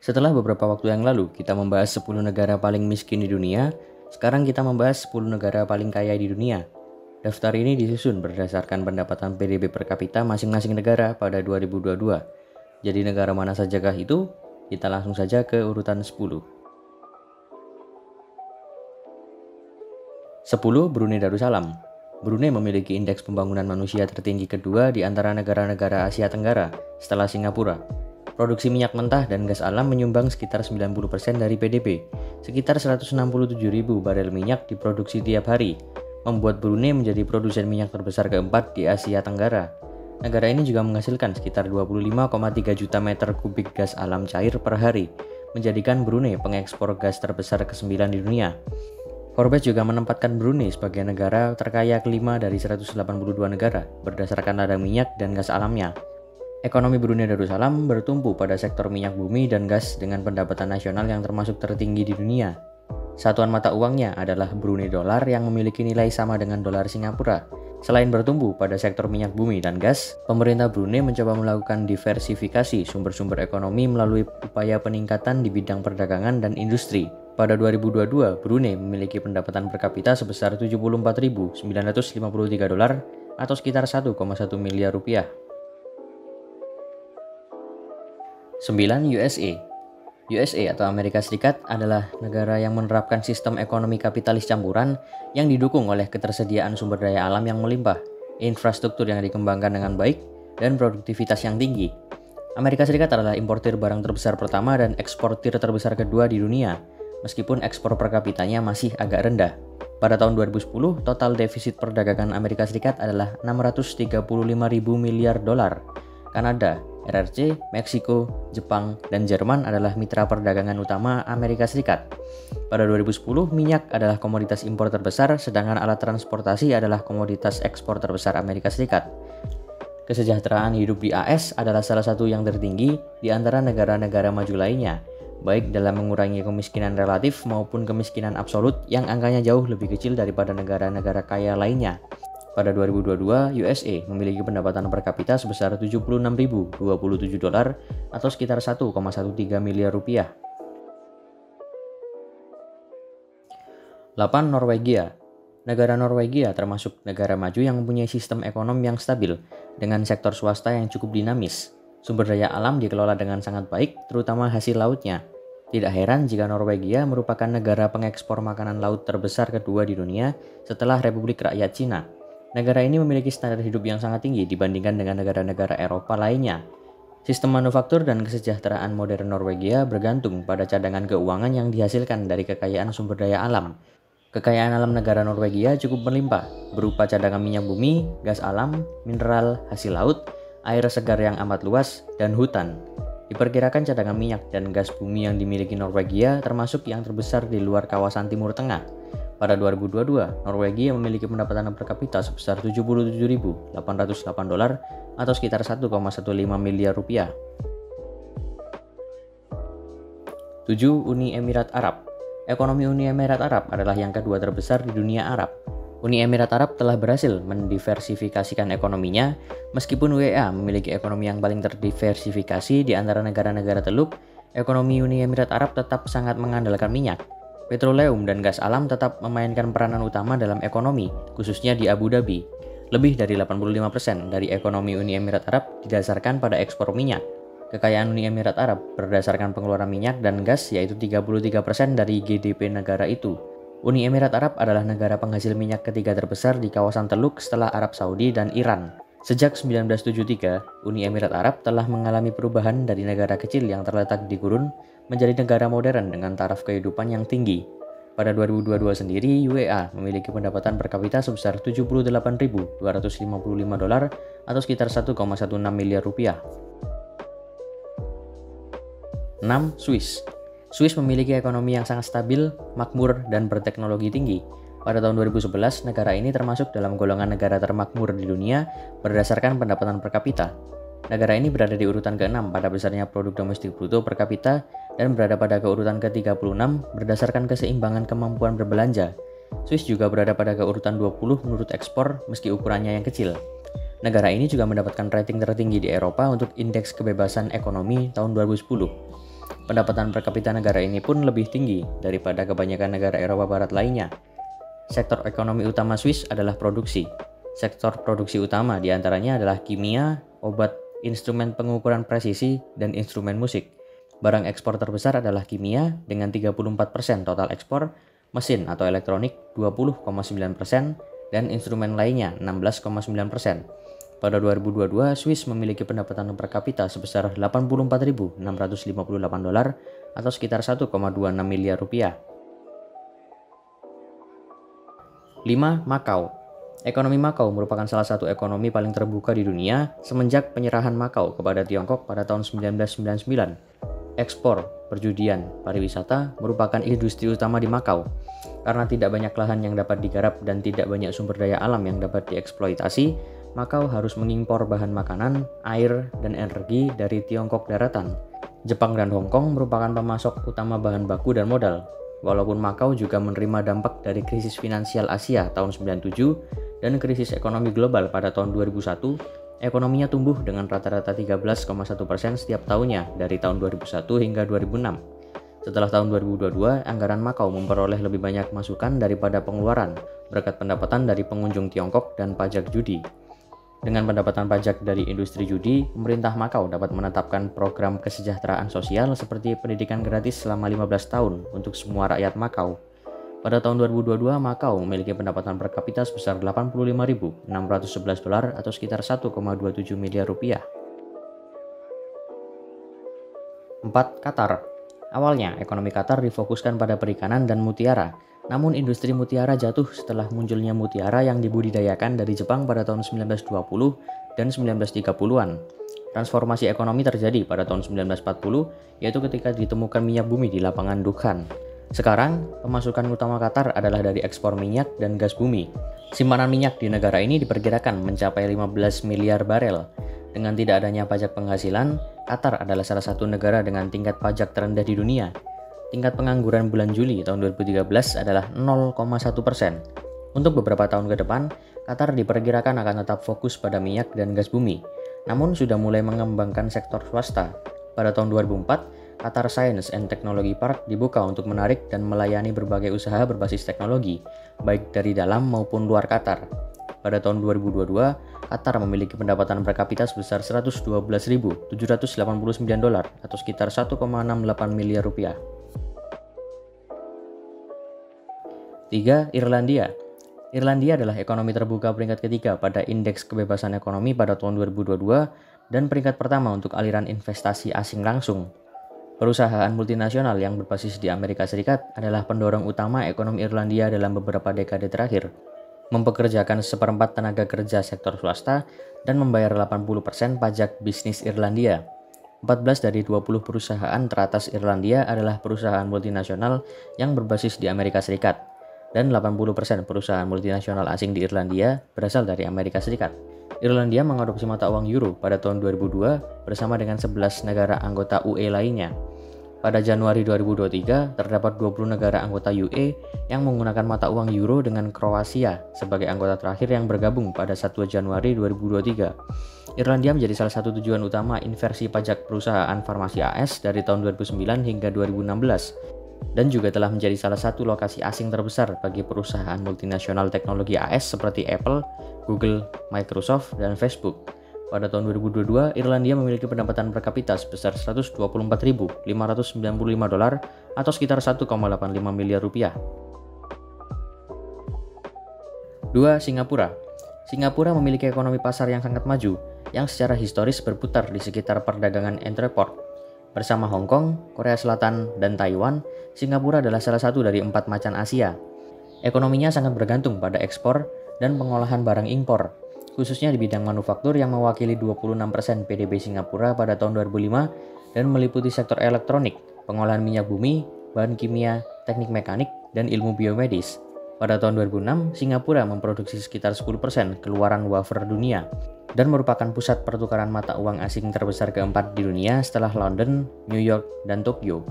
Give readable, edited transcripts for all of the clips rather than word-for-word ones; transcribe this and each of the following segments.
Setelah beberapa waktu yang lalu kita membahas 10 negara paling miskin di dunia, sekarang kita membahas 10 negara paling kaya di dunia. Daftar ini disusun berdasarkan pendapatan PDB per kapita masing-masing negara pada 2022. Jadi negara mana sajakah itu? Kita langsung saja ke urutan 10. 10. Brunei Darussalam. Brunei memiliki indeks pembangunan manusia tertinggi kedua di antara negara-negara Asia Tenggara setelah Singapura. Produksi minyak mentah dan gas alam menyumbang sekitar 90% dari PDB. Sekitar 167.000 barel minyak diproduksi tiap hari, membuat Brunei menjadi produsen minyak terbesar keempat di Asia Tenggara. Negara ini juga menghasilkan sekitar 25,3 juta meter kubik gas alam cair per hari, menjadikan Brunei pengekspor gas terbesar ke-9 di dunia. Forbes juga menempatkan Brunei sebagai negara terkaya kelima dari 182 negara berdasarkan ladang minyak dan gas alamnya. Ekonomi Brunei Darussalam bertumpu pada sektor minyak bumi dan gas dengan pendapatan nasional yang termasuk tertinggi di dunia. Satuan mata uangnya adalah Brunei Dolar yang memiliki nilai sama dengan dolar Singapura. Selain bertumbuh pada sektor minyak bumi dan gas, pemerintah Brunei mencoba melakukan diversifikasi sumber-sumber ekonomi melalui upaya peningkatan di bidang perdagangan dan industri. Pada 2022, Brunei memiliki pendapatan per kapita sebesar 74.953 dolar atau sekitar 1,1 miliar rupiah. 9. USA atau Amerika Serikat adalah negara yang menerapkan sistem ekonomi kapitalis campuran yang didukung oleh ketersediaan sumber daya alam yang melimpah, infrastruktur yang dikembangkan dengan baik, dan produktivitas yang tinggi. Amerika Serikat adalah importir barang terbesar pertama dan eksportir terbesar kedua di dunia, meskipun ekspor per kapitanya masih agak rendah. Pada tahun 2010, total defisit perdagangan Amerika Serikat adalah 635.000 miliar dolar. Kanada, RRC, Meksiko, Jepang, dan Jerman adalah mitra perdagangan utama Amerika Serikat. Pada 2010, minyak adalah komoditas impor terbesar, sedangkan alat transportasi adalah komoditas ekspor terbesar Amerika Serikat. Kesejahteraan hidup di AS adalah salah satu yang tertinggi di antara negara-negara maju lainnya, baik dalam mengurangi kemiskinan relatif maupun kemiskinan absolut yang angkanya jauh lebih kecil daripada negara-negara kaya lainnya. Pada 2022, USA memiliki pendapatan per kapita sebesar 76.027 dolar atau sekitar 1,13 miliar rupiah. 8. Norwegia. Negara Norwegia termasuk negara maju yang mempunyai sistem ekonomi yang stabil dengan sektor swasta yang cukup dinamis. Sumber daya alam dikelola dengan sangat baik, terutama hasil lautnya. Tidak heran jika Norwegia merupakan negara pengekspor makanan laut terbesar kedua di dunia setelah Republik Rakyat Cina. Negara ini memiliki standar hidup yang sangat tinggi dibandingkan dengan negara-negara Eropa lainnya. Sistem manufaktur dan kesejahteraan modern Norwegia bergantung pada cadangan keuangan yang dihasilkan dari kekayaan sumber daya alam. Kekayaan alam negara Norwegia cukup melimpah, berupa cadangan minyak bumi, gas alam, mineral, hasil laut, air segar yang amat luas, dan hutan. Diperkirakan cadangan minyak dan gas bumi yang dimiliki Norwegia termasuk yang terbesar di luar kawasan Timur Tengah. Pada 2022, Norwegia memiliki pendapatan per kapita sebesar 77.808 dolar atau sekitar 1,15 miliar rupiah. 7. Uni Emirat Arab. Ekonomi Uni Emirat Arab adalah yang kedua terbesar di dunia Arab. Uni Emirat Arab telah berhasil mendiversifikasikan ekonominya, meskipun UEA memiliki ekonomi yang paling terdiversifikasi di antara negara-negara Teluk. Ekonomi Uni Emirat Arab tetap sangat mengandalkan minyak. Petroleum dan gas alam tetap memainkan peranan utama dalam ekonomi, khususnya di Abu Dhabi. Lebih dari 85% dari ekonomi Uni Emirat Arab didasarkan pada ekspor minyak. Kekayaan Uni Emirat Arab berdasarkan pengeluaran minyak dan gas yaitu 33% dari GDP negara itu. Uni Emirat Arab adalah negara penghasil minyak ketiga terbesar di kawasan Teluk setelah Arab Saudi dan Iran. Sejak 1973, Uni Emirat Arab telah mengalami perubahan dari negara kecil yang terletak di gurun menjadi negara modern dengan taraf kehidupan yang tinggi. Pada 2022 sendiri, UEA memiliki pendapatan per kapita sebesar 78.255 dolar atau sekitar 1,16 miliar rupiah. 6. Swiss memiliki ekonomi yang sangat stabil, makmur, dan berteknologi tinggi. Pada tahun 2011, negara ini termasuk dalam golongan negara termakmur di dunia berdasarkan pendapatan per kapita. Negara ini berada di urutan ke-6 pada besarnya produk domestik bruto per kapita dan berada pada keurutan ke-36 berdasarkan keseimbangan kemampuan berbelanja. Swiss juga berada pada keurutan 20 menurut ekspor meski ukurannya yang kecil. Negara ini juga mendapatkan rating tertinggi di Eropa untuk Indeks Kebebasan Ekonomi tahun 2010. Pendapatan per kapita negara ini pun lebih tinggi daripada kebanyakan negara Eropa Barat lainnya. Sektor ekonomi utama Swiss adalah produksi. Sektor produksi utama diantaranya adalah kimia, obat, instrumen pengukuran presisi, dan instrumen musik. Barang ekspor terbesar adalah kimia dengan 34% total ekspor, mesin atau elektronik 20,9%, dan instrumen lainnya 16,9%. Pada 2022, Swiss memiliki pendapatan per kapita sebesar $84.658 atau sekitar 1,26 miliar rupiah. 5. Makau. Ekonomi Makau merupakan salah satu ekonomi paling terbuka di dunia semenjak penyerahan Makau kepada Tiongkok pada tahun 1999. Ekspor, perjudian, pariwisata merupakan industri utama di Makau. Karena tidak banyak lahan yang dapat digarap dan tidak banyak sumber daya alam yang dapat dieksploitasi, Makau harus mengimpor bahan makanan, air, dan energi dari Tiongkok daratan. Jepang dan Hong Kong merupakan pemasok utama bahan baku dan modal. Walaupun Makau juga menerima dampak dari krisis finansial Asia tahun 97 dan krisis ekonomi global pada tahun 2001, ekonominya tumbuh dengan rata-rata 13,1% setiap tahunnya dari tahun 2001 hingga 2006. Setelah tahun 2022, anggaran Makau memperoleh lebih banyak masukan daripada pengeluaran berkat pendapatan dari pengunjung Tiongkok dan pajak judi. Dengan pendapatan pajak dari industri judi, pemerintah Makau dapat menetapkan program kesejahteraan sosial seperti pendidikan gratis selama 15 tahun untuk semua rakyat Makau. Pada tahun 2022, Makau memiliki pendapatan per kapita sebesar $85.611 atau sekitar 1,27 miliar rupiah. 4. Qatar. Awalnya, ekonomi Qatar difokuskan pada perikanan dan mutiara. Namun industri mutiara jatuh setelah munculnya mutiara yang dibudidayakan dari Jepang pada tahun 1920 dan 1930-an. Transformasi ekonomi terjadi pada tahun 1940, yaitu ketika ditemukan minyak bumi di lapangan Dukhan. Sekarang, pemasukan utama Qatar adalah dari ekspor minyak dan gas bumi. Simpanan minyak di negara ini diperkirakan mencapai 15 miliar barel. Dengan tidak adanya pajak penghasilan, Qatar adalah salah satu negara dengan tingkat pajak terendah di dunia. Tingkat pengangguran bulan Juli tahun 2013 adalah 0,1%. Untuk beberapa tahun ke depan, Qatar diperkirakan akan tetap fokus pada minyak dan gas bumi, namun sudah mulai mengembangkan sektor swasta. Pada tahun 2004, Qatar Science and Technology Park dibuka untuk menarik dan melayani berbagai usaha berbasis teknologi, baik dari dalam maupun luar Qatar. Pada tahun 2022, Qatar memiliki pendapatan per kapita sebesar $112.789 atau sekitar 1,68 miliar rupiah. 3. Irlandia. Irlandia adalah ekonomi terbuka peringkat ketiga pada Indeks Kebebasan Ekonomi pada tahun 2022 dan peringkat pertama untuk aliran investasi asing langsung. Perusahaan multinasional yang berbasis di Amerika Serikat adalah pendorong utama ekonomi Irlandia dalam beberapa dekade terakhir, mempekerjakan seperempat tenaga kerja sektor swasta dan membayar 80% pajak bisnis Irlandia. 14 dari 20 perusahaan teratas Irlandia adalah perusahaan multinasional yang berbasis di Amerika Serikat. Dan 80% perusahaan multinasional asing di Irlandia berasal dari Amerika Serikat. Irlandia mengadopsi mata uang euro pada tahun 2002 bersama dengan 11 negara anggota UE lainnya. Pada Januari 2023, terdapat 20 negara anggota UE yang menggunakan mata uang euro dengan Kroasia sebagai anggota terakhir yang bergabung pada 1 Januari 2023. Irlandia menjadi salah satu tujuan utama inversi pajak perusahaan farmasi AS dari tahun 2009 hingga 2016. Dan juga telah menjadi salah satu lokasi asing terbesar bagi perusahaan multinasional teknologi AS seperti Apple, Google, Microsoft, dan Facebook. Pada tahun 2022, Irlandia memiliki pendapatan per kapita sebesar $124.595 atau sekitar 1,85 miliar rupiah. 2. Singapura. Singapura memiliki ekonomi pasar yang sangat maju, yang secara historis berputar di sekitar perdagangan entrepot. Bersama Hong Kong, Korea Selatan, dan Taiwan, Singapura adalah salah satu dari 4 macan Asia. Ekonominya sangat bergantung pada ekspor dan pengolahan barang impor, khususnya di bidang manufaktur yang mewakili 26% PDB Singapura pada tahun 2005 dan meliputi sektor elektronik, pengolahan minyak bumi, bahan kimia, teknik mekanik, dan ilmu biomedis. Pada tahun 2006, Singapura memproduksi sekitar 10% keluaran wafer dunia dan merupakan pusat pertukaran mata uang asing terbesar keempat di dunia setelah London, New York, dan Tokyo.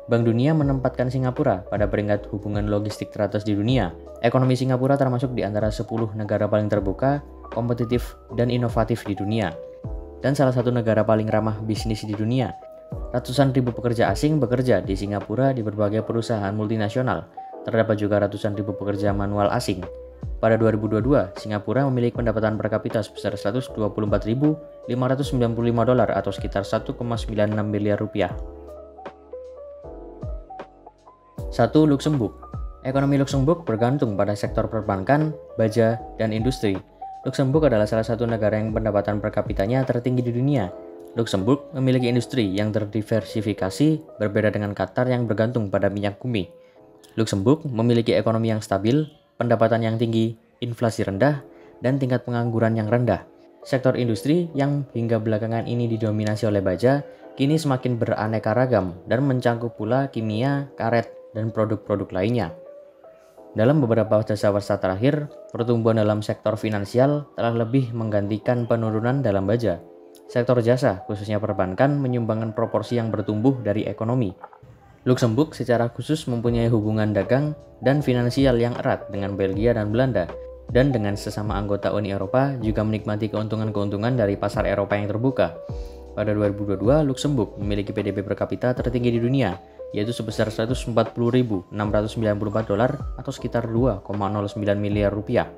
Bank Dunia menempatkan Singapura pada peringkat hubungan logistik teratas di dunia. Ekonomi Singapura termasuk di antara 10 negara paling terbuka, kompetitif, dan inovatif di dunia, dan salah satu negara paling ramah bisnis di dunia. Ratusan ribu pekerja asing bekerja di Singapura di berbagai perusahaan multinasional. Terdapat juga ratusan ribu pekerja manual asing. Pada 2022, Singapura memiliki pendapatan per kapita sebesar 124.595 dolar atau sekitar 1,96 miliar rupiah. 1. Luksemburg. Ekonomi Luksemburg bergantung pada sektor perbankan, baja, dan industri. Luksemburg adalah salah satu negara yang pendapatan per kapitanya tertinggi di dunia. Luksemburg memiliki industri yang terdiversifikasi, berbeda dengan Qatar yang bergantung pada minyak bumi. Luksemburg memiliki ekonomi yang stabil, pendapatan yang tinggi, inflasi rendah, dan tingkat pengangguran yang rendah. Sektor industri yang hingga belakangan ini didominasi oleh baja, kini semakin beraneka ragam dan mencangkup pula kimia, karet, dan produk-produk lainnya. Dalam beberapa dasawarsa terakhir, pertumbuhan dalam sektor finansial telah lebih menggantikan penurunan dalam baja. Sektor jasa, khususnya perbankan, menyumbangkan proporsi yang bertumbuh dari ekonomi. Luksemburg secara khusus mempunyai hubungan dagang dan finansial yang erat dengan Belgia dan Belanda, dan dengan sesama anggota Uni Eropa juga menikmati keuntungan-keuntungan dari pasar Eropa yang terbuka. Pada 2022, Luksemburg memiliki PDB per kapita tertinggi di dunia, yaitu sebesar 140.694 dolar atau sekitar 2,09 miliar rupiah.